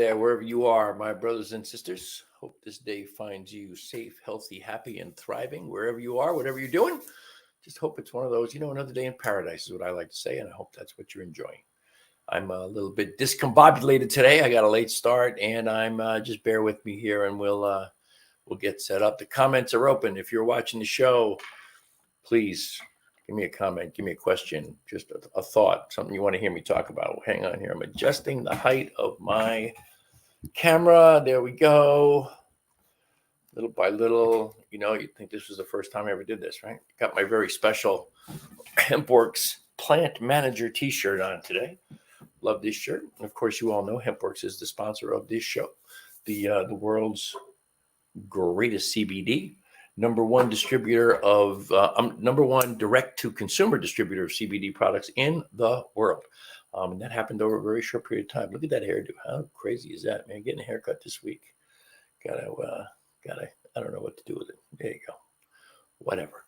there, wherever you are, my brothers and sisters. Hope this day finds you safe, healthy, happy, and thriving wherever you are, whatever you're doing. Just hope it's one of those, another day in paradise is what I like to say, and I hope that's what you're enjoying. I'm a little bit discombobulated today. I got a late start, and I'm just bear with me here, and we'll get set up. The comments are open. If you're watching the show, please give me a comment, give me a question, just a thought, something you want to hear me talk about. Hang on here. I'm adjusting the height of my camera. There we go. Little by little, you'd think this was the first time I ever did this, right? Got my very special HempWorks Plant Manager t-shirt on today. Love this shirt. And of course, you all know HempWorks is the sponsor of this show, the world's greatest CBD. Number one direct-to-consumer distributor of CBD products in the world. And that happened over a very short period of time. Look at that hairdo. How crazy is that, man? Getting a haircut this week. Gotta, I don't know what to do with it. There you go. Whatever.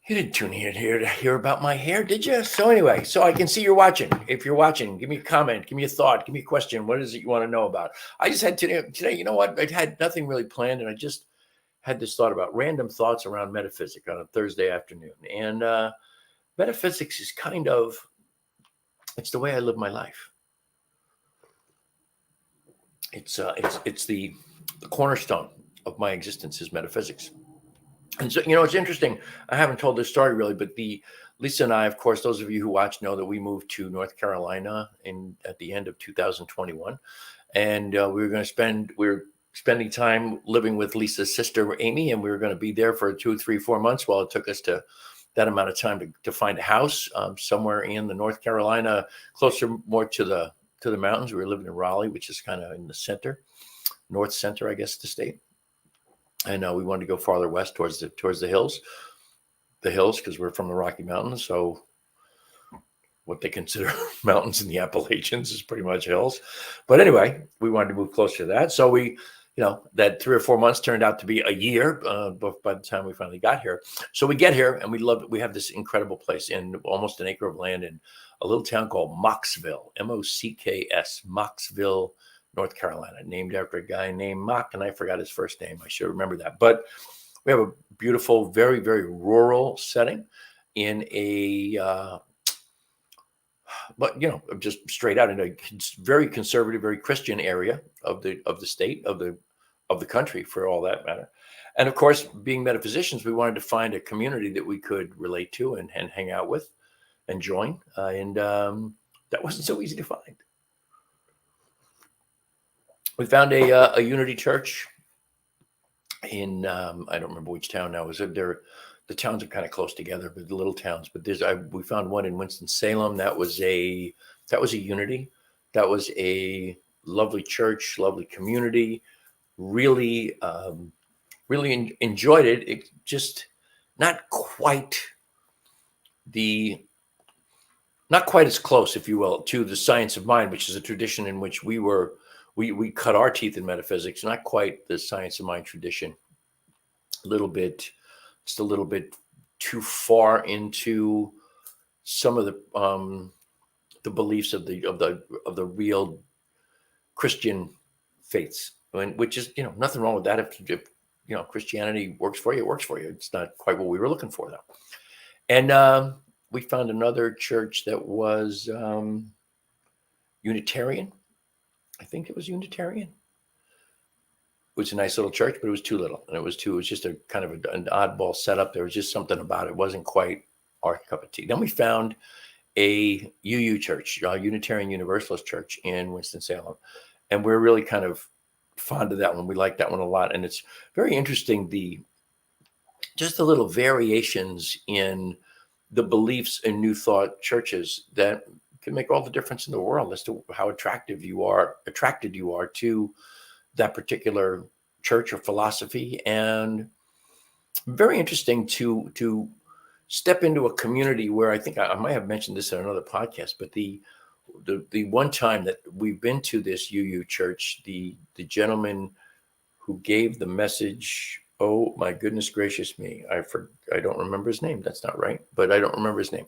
You didn't tune in here to hear about my hair, did you? So anyway, so I can see you're watching. If you're watching, give me a comment, give me a thought, give me a question. What is it you want to know about? I just had today, you know what? I had nothing really planned, and I just had this thought about random thoughts around metaphysics on a Thursday afternoon. And metaphysics is it's the way I live my life. It's the cornerstone of my existence is metaphysics. And so, it's interesting. I haven't told this story really, but Lisa and I, of course, those of you who watch know that we moved to North Carolina at the end of 2021. And we were spending time living with Lisa's sister, Amy, and we were going to be there for 2, 3, 4 months while it took us to that amount of time to find a house somewhere in the North Carolina, closer more to the mountains. We were living in Raleigh, which is kind of in the center, north center, I guess, the state. And we wanted to go farther west towards the hills, because we're from the Rocky Mountains. So what they consider mountains in the Appalachians is pretty much hills. But anyway, we wanted to move closer to that. So we, that 3 or 4 months turned out to be a year by the time we finally got here. So we get here and we love it. We have this incredible place in almost an acre of land in a little town called Mocksville, Mocks, Mocksville, North Carolina, named after a guy named Mock, and I forgot his first name. I should remember that. But we have a beautiful, very, very rural setting in just straight out in a very conservative, very Christian area of the state, of the country, for all that matter. And of course, being metaphysicians, we wanted to find a community that we could relate to and hang out with and join. And that wasn't so easy to find. We found a Unity Church in I don't remember which town now. The towns are kind of close together, but the little towns. But we found one in Winston-Salem. That was a Unity. That was a lovely church, lovely community. Really, really enjoyed it. It just not quite as close, if you will, to the science of mind, which is a tradition in which we cut our teeth in metaphysics. Not quite the science of mind tradition. Just a little bit too far into some of the beliefs of the real Christian faiths, which is nothing wrong with that. If Christianity works for you, it works for you. It's not quite what we were looking for though. And we found another church that was Unitarian. I think it was Unitarian. It was a nice little church, but it was too little. And it was just a kind of an oddball setup. There was just something about it. It wasn't quite our cup of tea. Then we found a UU church, a Unitarian Universalist church in Winston-Salem. And we're really kind of fond of that one. We like that one a lot. And it's very interesting, just the little variations in the beliefs in New Thought churches that can make all the difference in the world as to how attracted you are to that particular church or philosophy. And very interesting to step into a community where, I think I might have mentioned this in another podcast, but the one time that we've been to this UU church, the gentleman who gave the message, oh my goodness gracious me, I don't remember his name. That's not right, but I don't remember his name.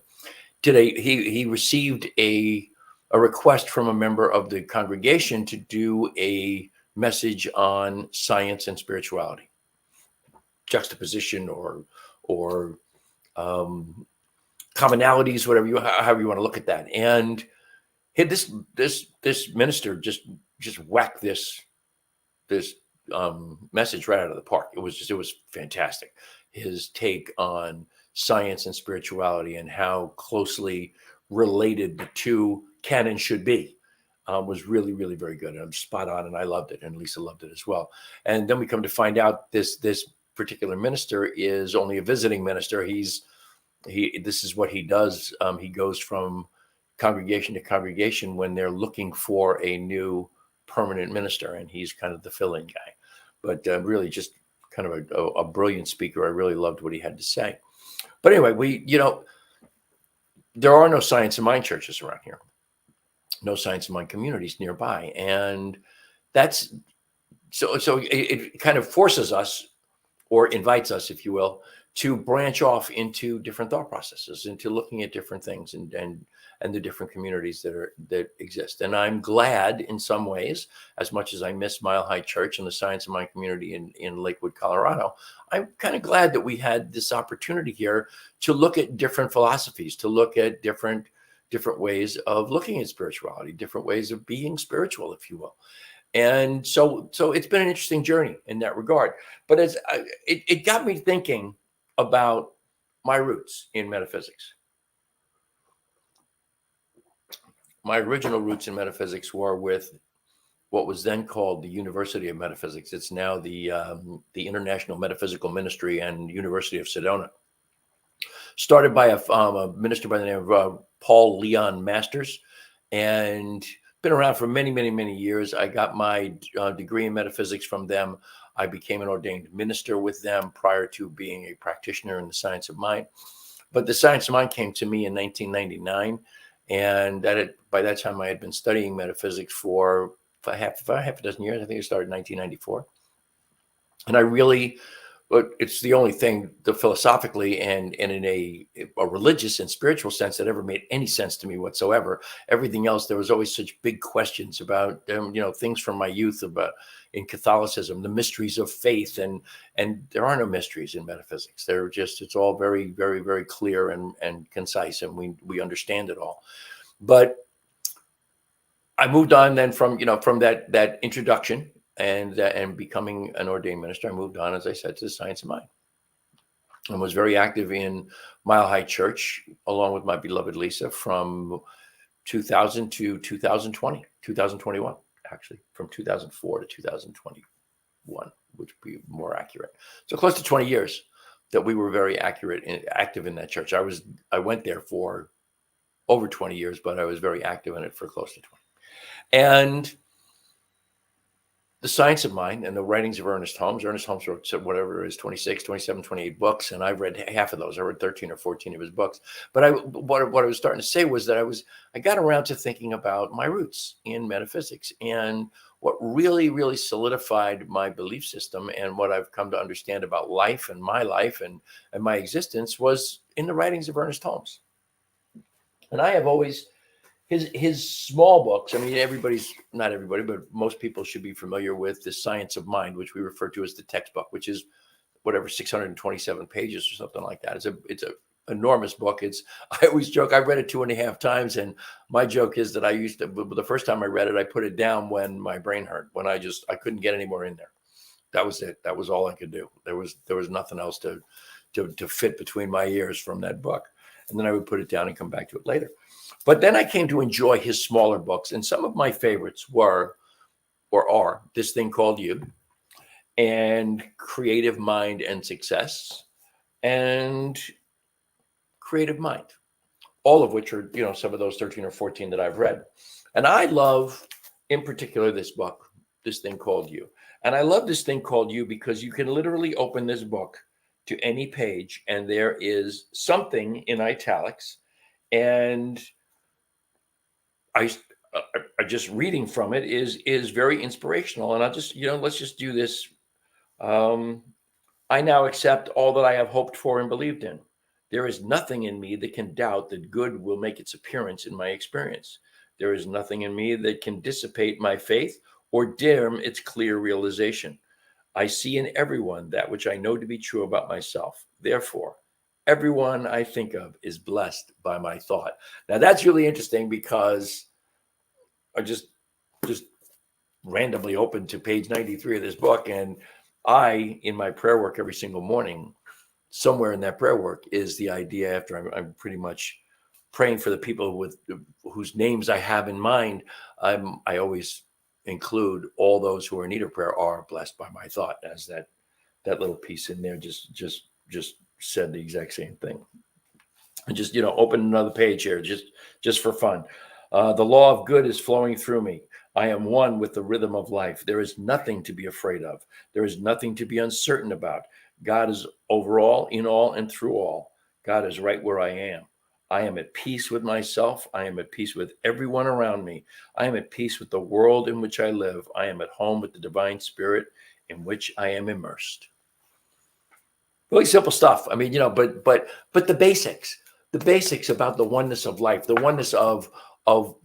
Today he received a a request from a member of the congregation to do a message on science and spirituality, juxtaposition or commonalities, however you want to look at that. And this minister just whacked this message right out of the park. It was fantastic. His take on science and spirituality and how closely related the two can and should be was really, really very good. And I'm spot on, and I loved it, and Lisa loved it as well. And then we come to find out this particular minister is only a visiting minister. This is what he does. He goes from congregation to congregation when they're looking for a new permanent minister, and he's kind of the fill-in guy. But really just kind of a brilliant speaker. I really loved what he had to say. But anyway, there are no Science of Mind churches around here, no Science of Mind communities nearby. And that's so it kind of forces us, or invites us, if you will, to branch off into different thought processes, into looking at different things and the different communities that exist. And I'm glad in some ways, as much as I miss Mile High Church and the Science of Mind community in Lakewood, Colorado, I'm kind of glad that we had this opportunity here to look at different philosophies, to look at different ways of looking at spirituality, different ways of being spiritual, if you will. And so it's been an interesting journey in that regard. But it got me thinking about my roots in metaphysics. My original roots in metaphysics were with what was then called the University of Metaphysics. It's now the International Metaphysical Ministry and University of Sedona. Started by a minister by the name of Paul Leon Masters, and been around for many, many, many years. I got my degree in metaphysics from them. I became an ordained minister with them prior to being a practitioner in the Science of Mind. But the Science of Mind came to me in 1999. And by that time, I had been studying metaphysics for half a dozen years. I think it started in 1994. And it's the only thing that philosophically and in a religious and spiritual sense that ever made any sense to me whatsoever. Everything else, there was always such big questions about, things from my youth about in Catholicism, the mysteries of faith, and there are no mysteries in metaphysics. It's all very, very, very clear and concise, and we understand it all. But I moved on then from that introduction and becoming an ordained minister. I moved on, as I said, to the Science of Mind, and was very active in Mile High Church along with my beloved Lisa from 2000 to 2021, actually from 2004 to 2021, which would be more accurate. So close to 20 years that we were very active in that church. I went there for over 20 years, but I was very active in it for close to 20. And the Science of Mind and the writings of Ernest Holmes. Ernest Holmes wrote whatever it is, 26, 27, 28 books. And I've read half of those. I read 13 or 14 of his books. But what I was starting to say was that I got around to thinking about my roots in metaphysics. And what really, really solidified my belief system and what I've come to understand about life and my existence was in the writings of Ernest Holmes. And I have always... His small books, I mean, not everybody, but most people should be familiar with the Science of Mind, which we refer to as the textbook, which is whatever, 627 pages or something like that. It's a enormous book. I always joke, I read it 2.5 times. And my joke is that the first time I read it, I put it down when my brain hurt, when I couldn't get any more in there. That was it. That was all I could do. There was nothing else to fit between my ears from that book. And then I would put it down and come back to it later. But then I came to enjoy his smaller books. And some of my favorites were, or are, This Thing Called You, and Creative Mind and Success, and Creative Mind, all of which are, some of those 13 or 14 that I've read. And I love, in particular, this book, This Thing Called You. And I love This Thing Called You because you can literally open this book to any page, and there is something in italics, and I just reading from it is very inspirational. And I'll just, let's just do this. I now accept all that I have hoped for and believed in. There is nothing in me that can doubt that good will make its appearance in my experience. There is nothing in me that can dissipate my faith or dim its clear realization. I see in everyone that which I know to be true about myself. Therefore, everyone I think of is blessed by my thought. Now that's really interesting because I just randomly opened to page 93 of this book, and I, in my prayer work every single morning, somewhere in that prayer work is the idea after I'm pretty much praying for the people with whose names I have in mind. I always include all those who are in need of prayer are blessed by my thought, as that little piece in there just said the exact same thing. And just open another page here just for fun. The law of good is flowing through me. I am one with the rhythm of life. There is nothing to be afraid of. There is nothing to be uncertain about. God is over all, in all, and through all. God is right where I am. I am at peace with myself. I am at peace with everyone around me. I am at peace with the world in which I live. I am at home with the divine spirit in which I am immersed. Really simple stuff. I mean, but the basics about the oneness of life, the oneness of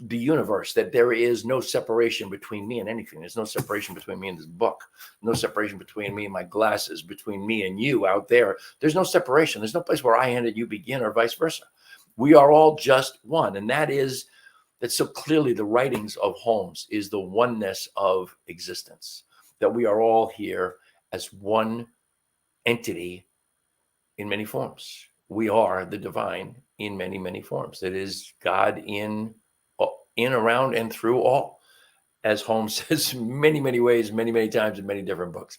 the universe, that there is no separation between me and anything. There's no separation between me and this book, no separation between me and my glasses, between me and you out there. There's no separation. There's no place where I end and you begin, or vice versa. We are all just one. And that's so clearly the writings of Holmes, is the oneness of existence, that we are all here as one entity in many forms. We are the divine in many, many forms. That is God in, around, and through all, as Holmes says many, many ways, many, many times in many different books.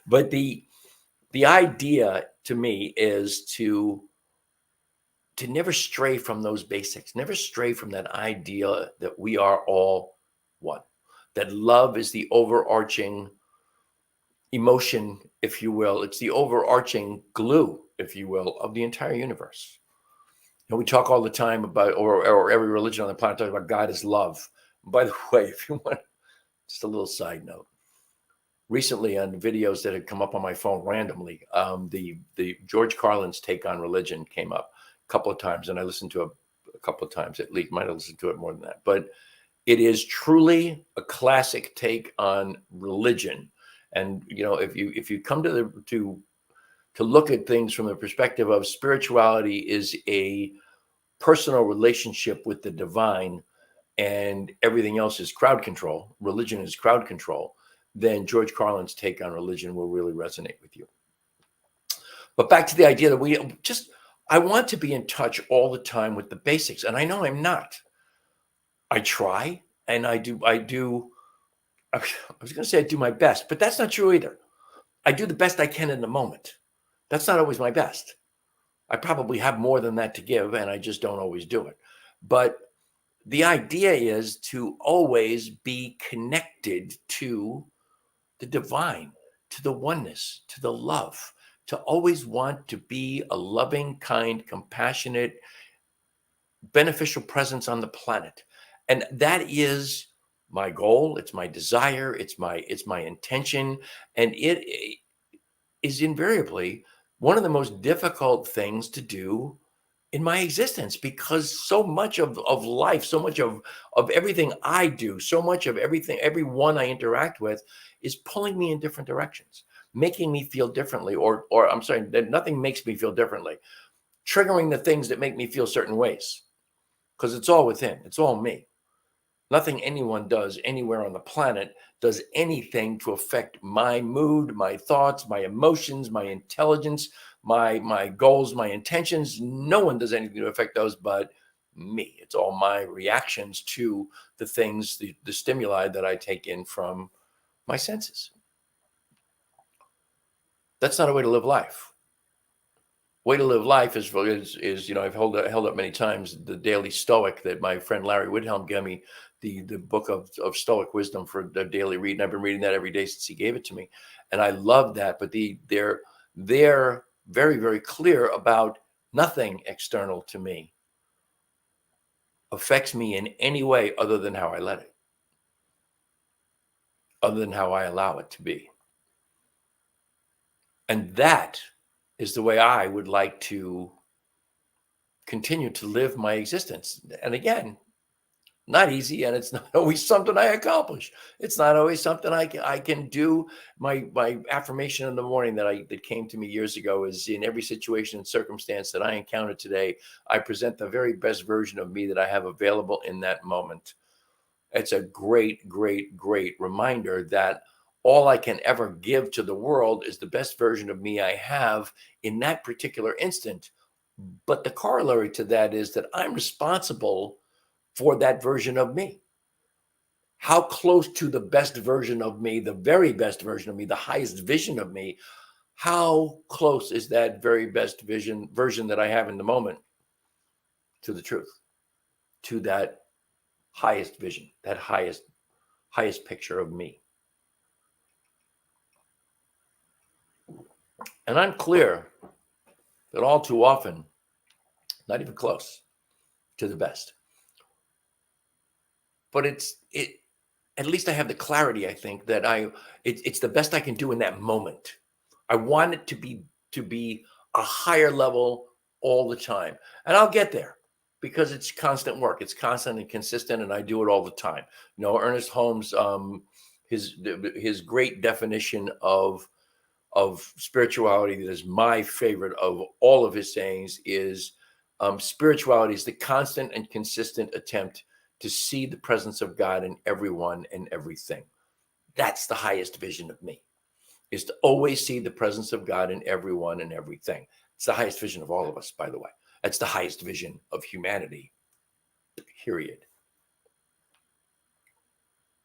But the idea to me is to never stray from those basics, never stray from that idea that we are all one, that love is the overarching emotion, if you will. It's the overarching glue, if you will, of the entire universe. And we talk all the time about, or every religion on the planet talks about God is love. By the way, if you want, just a little side note. Recently, on videos that had come up on my phone randomly, the George Carlin's take on religion came up a couple of times, and I listened to it a couple of times at least. Might have listened to it more than that, but it is truly a classic take on religion. And if you come to look at things from the perspective of spirituality is a personal relationship with the divine, and everything else is crowd control, religion is crowd control, then George Carlin's take on religion will really resonate with you. But back to the idea that I want to be in touch all the time with the basics. And I know I'm not. I try, and I do. I was going to say I do my best, but that's not true either. I do the best I can in the moment. That's not always my best. I probably have more than that to give, and I just don't always do it. But the idea is to always be connected to the divine, to the oneness, to the love, to always want to be a loving, kind, compassionate, beneficial presence on the planet. And that is my goal. It's my desire. It's my intention. And it is invariably one of the most difficult things to do in my existence, because so much of life, so much of everything I do, so much of everyone I interact with is pulling me in different directions, making me feel differently, or I'm sorry, that nothing makes me feel differently, triggering the things that make me feel certain ways, because it's all within, it's all me. Nothing anyone does anywhere on the planet does anything to affect my mood, my thoughts, my emotions, my intelligence, my goals, my intentions. No one does anything to affect those but me. It's all my reactions to the things, the stimuli that I take in from my senses. That's not a way to live life. Way to live life is I've held up many times the Daily Stoic that my friend Larry Wilhelm gave me, the book of Stoic wisdom for the daily read, and I've been reading that every day since he gave it to me, and I love that. But they're very, very clear about nothing external to me affects me in any way other than how I let it, other than how I allow it to be. And that is the way I would like to continue to live my existence. And again, not easy, and it's not always something I accomplish. It's not always something I can do. My affirmation in the morning that came to me years ago is, in every situation and circumstance that I encounter today, I present the very best version of me that I have available in that moment. It's a great, great, great reminder that all I can ever give to the world is the best version of me I have in that particular instant. But the corollary to that is that I'm responsible for that version of me. How close to the best version of me, the very best version of me, the highest vision of me, how close is that very best version that I have in the moment to the truth, to that highest vision, that highest picture of me? And I'm clear that all too often, not even close to the best. But at least I have the clarity, I think, that it's the best I can do in that moment. I want it to be a higher level all the time. And I'll get there because it's constant work. It's constant and consistent, and I do it all the time. Ernest Holmes, his great definition of spirituality, that is my favorite of all of his sayings, is spirituality is the constant and consistent attempt to see the presence of God in everyone and everything. That's the highest vision of me, is to always see the presence of God in everyone and everything. It's the highest vision of all of us, by the way. That's the highest vision of humanity, period.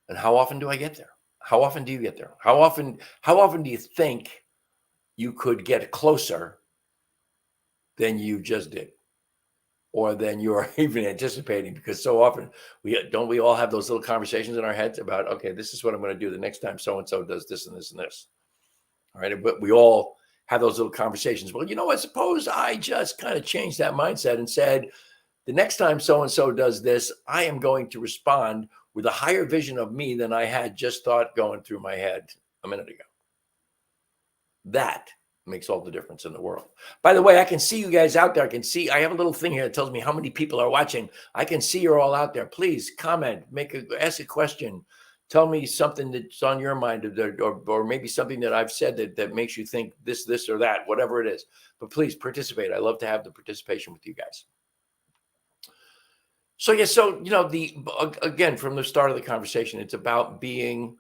And how often do I get there? How often do you get there? How often do you think you could get closer than you just did, or than you're even anticipating? Because so often we all have those little conversations in our heads about, okay, this is what I'm going to do the next time so-and-so does this and this and this. All right. But we all have those little conversations. Well, I suppose I just kind of changed that mindset and said, the next time so-and-so does this, I am going to respond with a higher vision of me than I had just thought going through my head a minute ago. That makes all the difference in the world. By the way, I can see you guys out there. I have a little thing here that tells me how many people are watching. I can see you're all out there. Please comment, ask a question. Tell me something that's on your mind, or maybe something that I've said that makes you think this or that, whatever it is. But please participate. I love to have the participation with you guys. So again, from the start of the conversation, it's about getting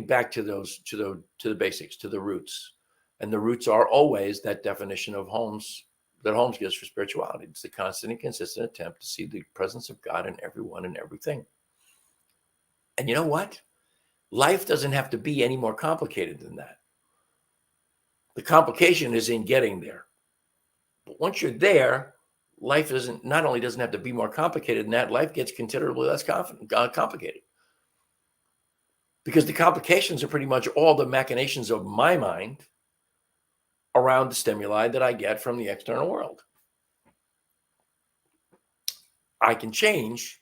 back to the basics, to the roots. And the roots are always that definition of Holmes gives for spirituality. It's the constant and consistent attempt to see the presence of God in everyone and everything. And you know what? Life doesn't have to be any more complicated than that. The complication is in getting there. But once you're there, life not only doesn't have to be more complicated than that, life gets considerably less complicated. Because the complications are pretty much all the machinations of my mind around the stimuli that I get from the external world. I can change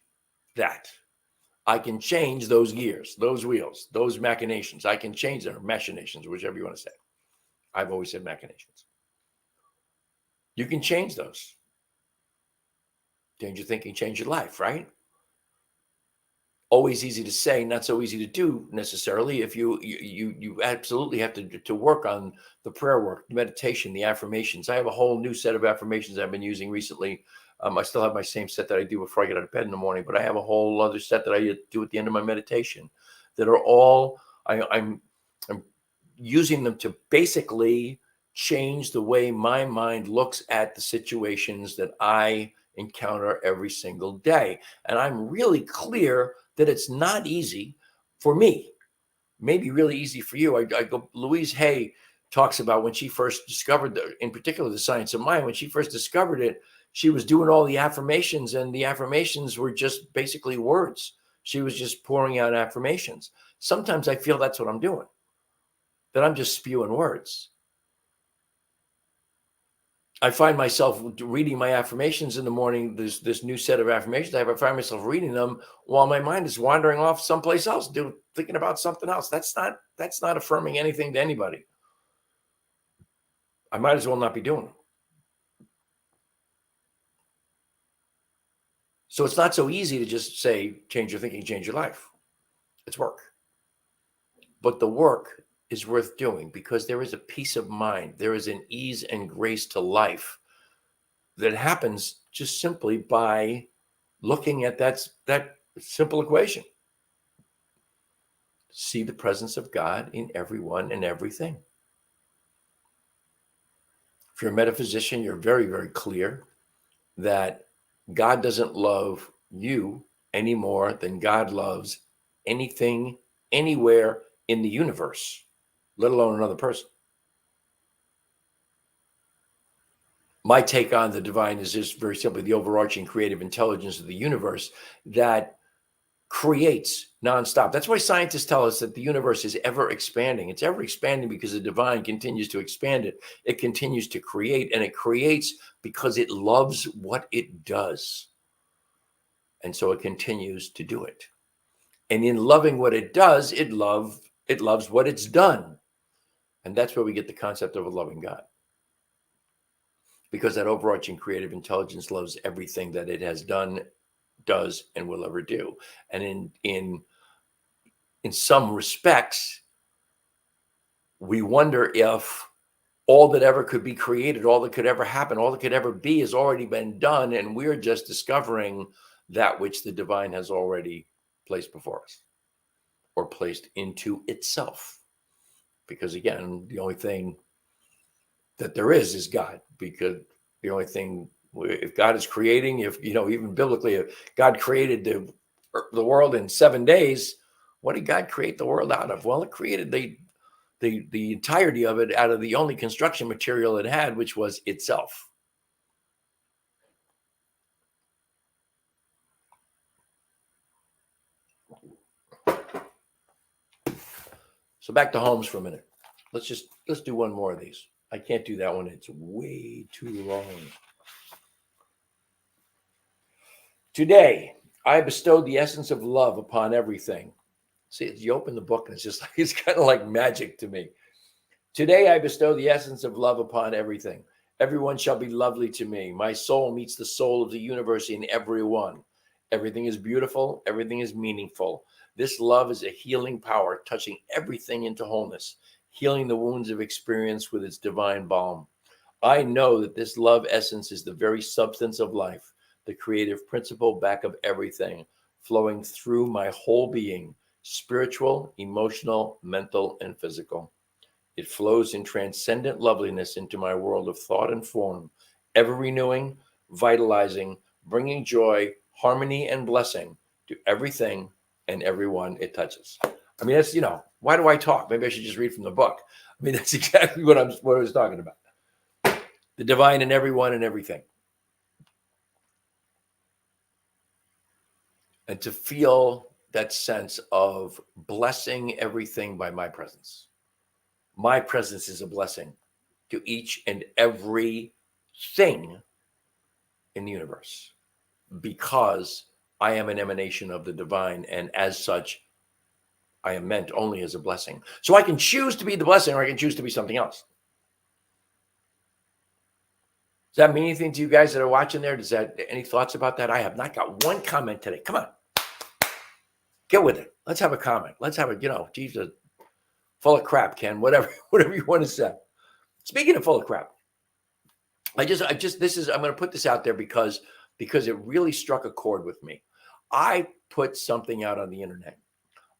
that. I can change those gears, those wheels, those machinations. I can change them, or machinations, whichever you want to say. I've always said machinations. You can change those. Change your thinking, change your life, right? Always easy to say, not so easy to do necessarily. If you absolutely have to work on the prayer work, the meditation, the affirmations. I have a whole new set of affirmations I've been using recently. I still have my same set that I do before I get out of bed in the morning, but I have a whole other set that I do at the end of my meditation that are all, I'm using them to basically change the way my mind looks at the situations that I encounter every single day. And I'm really clear that it's not easy for me. Maybe really easy for you. I go, Louise Hay talks about when she first discovered, in particular, the science of mind. When she first discovered it, she was doing all the affirmations, and the affirmations were just basically words. She was just pouring out affirmations. Sometimes I feel that's what I'm doing, that I'm just spewing words. I find myself reading my affirmations in the morning, this new set of affirmations. I find myself reading them while my mind is wandering off someplace else, thinking about something else. That's not affirming anything to anybody. I might as well not be doing them. So it's not so easy to just say, change your thinking, change your life. It's work. But the work is worth doing because there is a peace of mind. There is an ease and grace to life that happens just simply by looking at that simple equation. See the presence of God in everyone and everything. If you're a metaphysician, you're very, very clear that God doesn't love you any more than God loves anything, anywhere in the universe, let alone another person. My take on the divine is just very simply the overarching creative intelligence of the universe that creates nonstop. That's why scientists tell us that the universe is ever expanding. It's ever expanding because the divine continues to expand it. It continues to create, and it creates because it loves what it does. And so it continues to do it. And in loving what it does, it loves what it's done. And that's where we get the concept of a loving God. Because that overarching creative intelligence loves everything that it has done, does, and will ever do. And in some respects, we wonder if all that ever could be created, all that could ever happen, all that could ever be has already been done, and we're just discovering that which the divine has already placed before us or placed into itself. Because again, the only thing that there is God, because the only thing, if God is creating, if, even biblically, if God created the world in 7 days, what did God create the world out of? Well, it created the entirety of it out of the only construction material it had, which was itself. So back to homes for a minute. Let's do one more of these. I can't do that one. It's way too long. Today, I bestowed the essence of love upon everything. See, you open the book and it's just like, it's kind of like magic to me. Today, I bestow the essence of love upon everything. Everyone shall be lovely to me. My soul meets the soul of the universe in everyone. Everything is beautiful. Everything is meaningful. This love is a healing power, touching everything into wholeness, healing the wounds of experience with its divine balm. I know that this love essence is the very substance of life, the creative principle back of everything, flowing through my whole being, spiritual, emotional, mental, and physical. It flows in transcendent loveliness into my world of thought and form, ever renewing, vitalizing, bringing joy, harmony, and blessing to everything and everyone it touches. I mean, that's, why do I talk? Maybe I should just read from the book. I mean, that's exactly what I was talking about. The divine in everyone and everything. And to feel that sense of blessing everything by my presence. My presence is a blessing to each and every thing in the universe because I am an emanation of the divine, and as such, I am meant only as a blessing. So I can choose to be the blessing or I can choose to be something else. Does that mean anything to you guys that are watching there? Any thoughts about that? I have not got one comment today. Come on. Get with it. Let's have a comment. Let's have Jesus, full of crap, Ken, whatever you want to say. Speaking of full of crap, I'm going to put this out there because it really struck a chord with me. I put something out on the internet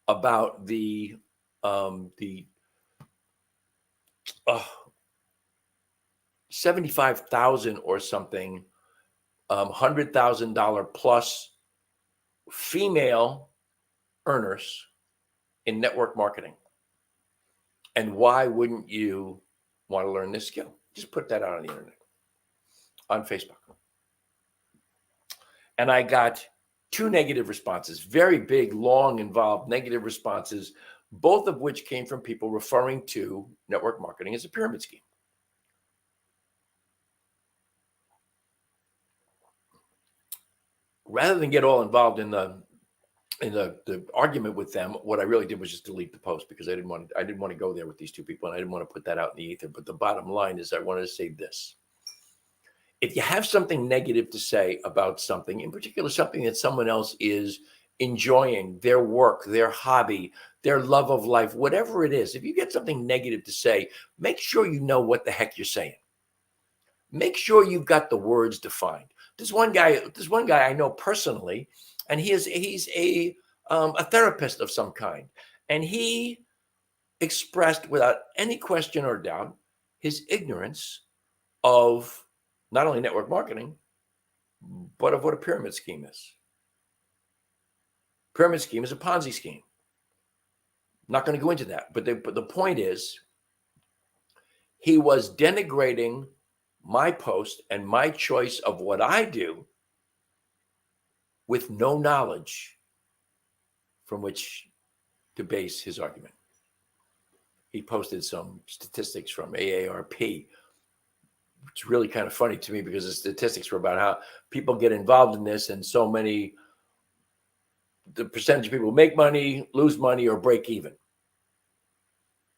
about the 75,000 or something, $100,000 plus female earners in network marketing. And why wouldn't you want to learn this skill? Just put that out on the internet, on Facebook. And I got 2 negative responses, very big, long, involved negative responses, both of which came from people referring to network marketing as a pyramid scheme. Rather than get all involved in the argument with them, what I really did was just delete the post because I didn't want to go there with these 2 people, and I didn't want to put that out in the ether. But the bottom line is I wanted to say this. If you have something negative to say about something, in particular, something that someone else is enjoying, their work, their hobby, their love of life, whatever it is, if you get something negative to say, make sure you know what the heck you're saying. Make sure you've got the words defined. There's one guy I know personally, and he's a therapist of some kind, and he expressed without any question or doubt his ignorance of not only network marketing, but of what a pyramid scheme is. Pyramid scheme is a Ponzi scheme. I'm not going to go into that, but the point is, he was denigrating my post and my choice of what I do with no knowledge from which to base his argument. He posted some statistics from AARP. It's really kind of funny to me because the statistics were about how people get involved in this, and so many, the percentage of people who make money, lose money, or break even.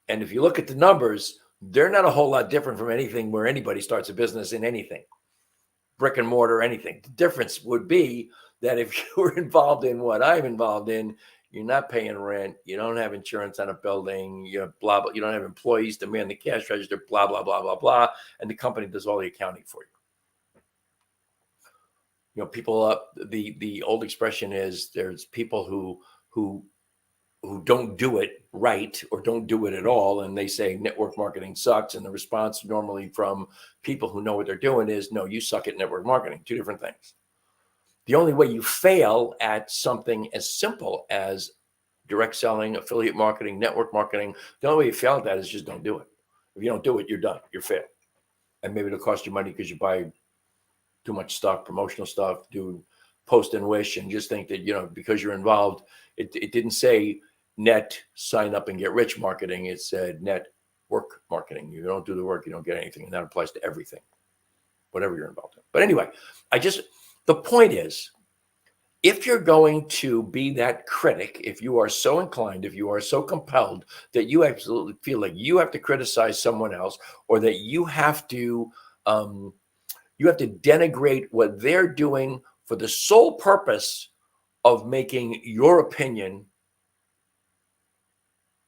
And if you look at the numbers, they're not a whole lot different from anything where anybody starts a business in anything, brick and mortar, anything. The difference would be that if you were involved in what I'm involved in, you're not paying rent, you don't have insurance on a building, you blah, blah, you don't have employees to man the cash register, blah, blah, blah, blah, blah, and the company does all the accounting for you. You know, people, the old expression is there's people who don't do it right or don't do it at all, and they say network marketing sucks, and the response normally from people who know what they're doing is, no, you suck at network marketing. Two different things. The only way you fail at something as simple as direct selling, affiliate marketing, network marketing, the only way you fail at that is just don't do it. If you don't do it, you're done. You're failed. And maybe it'll cost you money because you buy too much stuff, promotional stuff, do post and wish, and just think that, you know, because you're involved, it didn't say net sign up and get rich marketing. It said net work marketing. You don't do the work, you don't get anything. And that applies to everything, whatever you're involved in. But anyway, the point is, if you're going to be that critic, if you are so inclined, if you are so compelled that you absolutely feel like you have to criticize someone else, or that you have to denigrate what they're doing for the sole purpose of making your opinion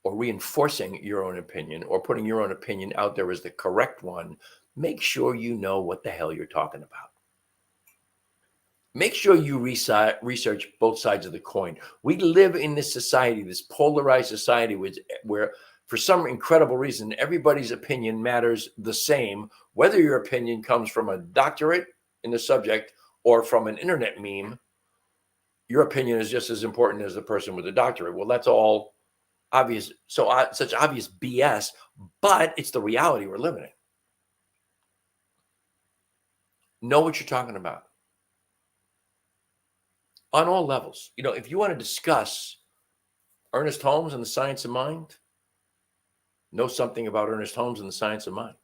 or reinforcing your own opinion or putting your own opinion out there as the correct one, make sure you know what the hell you're talking about. Make sure you research both sides of the coin. We live in this society, this polarized society, where for some incredible reason, everybody's opinion matters the same, whether your opinion comes from a doctorate in the subject or from an internet meme. Your opinion is just as important as the person with a doctorate. Well, that's all obvious, such obvious BS, but it's the reality we're living in. Know what you're talking about on all levels. You know, if you want to discuss Ernest Holmes and the science of mind, know something about Ernest Holmes and the science of mind.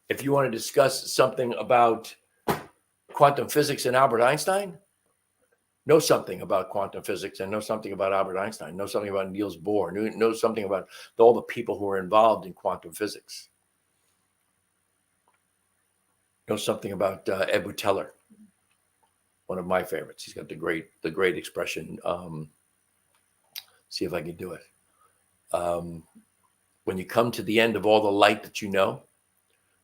If you want to discuss something about quantum physics and Albert Einstein, know something about quantum physics and know something about Albert Einstein, know something about Niels Bohr, know something about all the people who are involved in quantum physics. Know something about Edward Teller, one of my favorites. He's got the great expression. See if I can do it. When you come to the end of all the light that you know,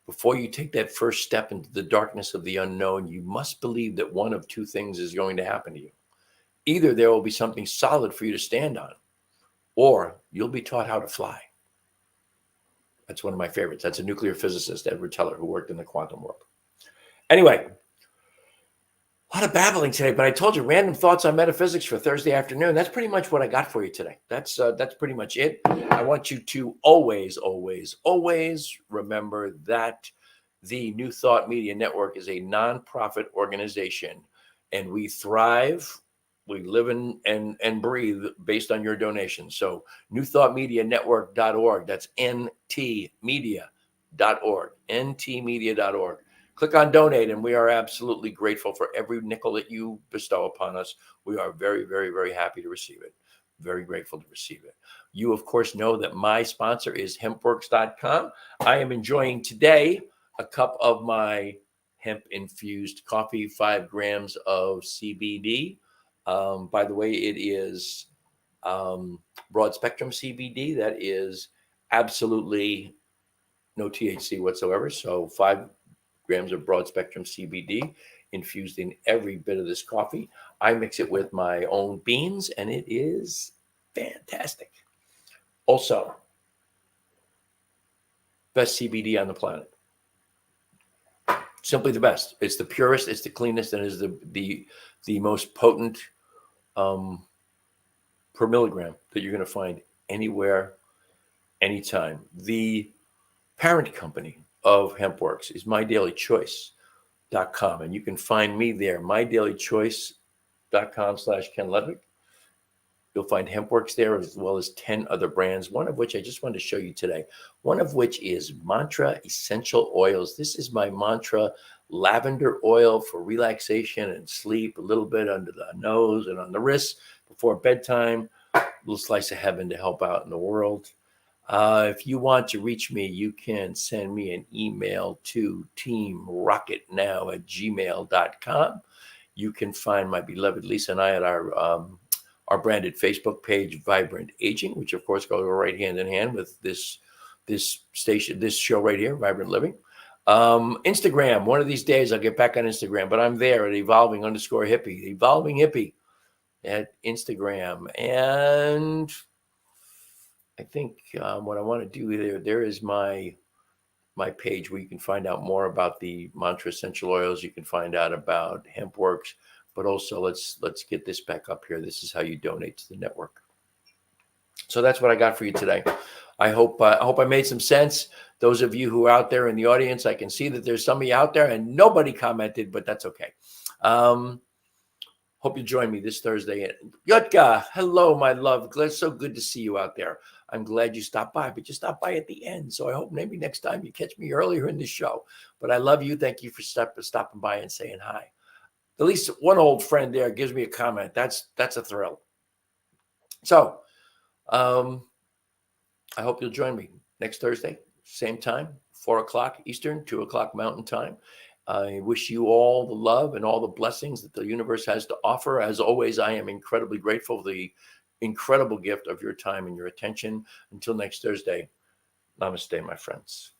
before you take that first step into the darkness of the unknown, you must believe that one of two things is going to happen to you. Either there will be something solid for you to stand on, or you'll be taught how to fly. That's one of my favorites. That's a nuclear physicist, Edward Teller, who worked in the quantum world. Anyway, a lot of babbling today, but I told you, random thoughts on metaphysics for Thursday afternoon. That's pretty much what I got for you today. That's pretty much it. I want you to always, always, always remember that the New Thought Media Network is a nonprofit organization, and we thrive, we live and breathe based on your donations. So newthoughtmedianetwork.org, that's ntmedia.org, ntmedia.org. Click on donate, and we are absolutely grateful for every nickel that you bestow upon us. We are very, very, very happy to receive it. Very grateful to receive it. You, of course, know that my sponsor is hempworks.com. I am enjoying today a cup of my hemp-infused coffee, 5 grams of CBD. By the way, it is broad spectrum CBD. That is absolutely no THC whatsoever. So 5 grams of broad spectrum CBD infused in every bit of this coffee. I mix it with my own beans, and it is fantastic. Also, best CBD on the planet. Simply the best. It's the purest, it's the cleanest, and is the most potent per milligram that you're going to find anywhere, anytime. The parent company of HempWorks is MyDailyChoice.com, and you can find me there, MyDailyChoice.com/Ken Ludwig. You'll find HempWorks there, as well as 10 other brands, one of which I just wanted to show you today. One of which is Mantra Essential Oils. This is my Mantra lavender oil for relaxation and sleep, a little bit under the nose and on the wrists before bedtime. A little slice of heaven to help out in the world. If you want to reach me, you can send me an email to teamrocketnow@gmail.com. You can find my beloved Lisa and I at our branded Facebook page, Vibrant Aging, which of course goes right hand in hand with this show right here, Vibrant Living. Instagram, one of these days I'll get back on Instagram, but I'm there at evolving_hippie, evolving hippie at Instagram. And I think what I want to do there is my page where you can find out more about the Mantra Essential Oils. You can find out about HempWorks, but also let's get this back up here. This is how you donate to the network. So that's what I got for you today. I hope I made some sense. Those of you who are out there in the audience, I can see that there's some of you out there and nobody commented, but that's okay. Hope you join me this Thursday. Yutka, hello, my love. It's so good to see you out there. I'm glad you stopped by, but you stopped by at the end. So I hope maybe next time you catch me earlier in the show. But I love you. Thank you for stopping by and saying hi. At least one old friend there gives me a comment. That's a thrill. So I hope you'll join me next Thursday, same time, 4 o'clock Eastern, 2 o'clock Mountain Time. I wish you all the love and all the blessings that the universe has to offer. As always, I am incredibly grateful for the incredible gift of your time and your attention. Until next Thursday, namaste, my friends.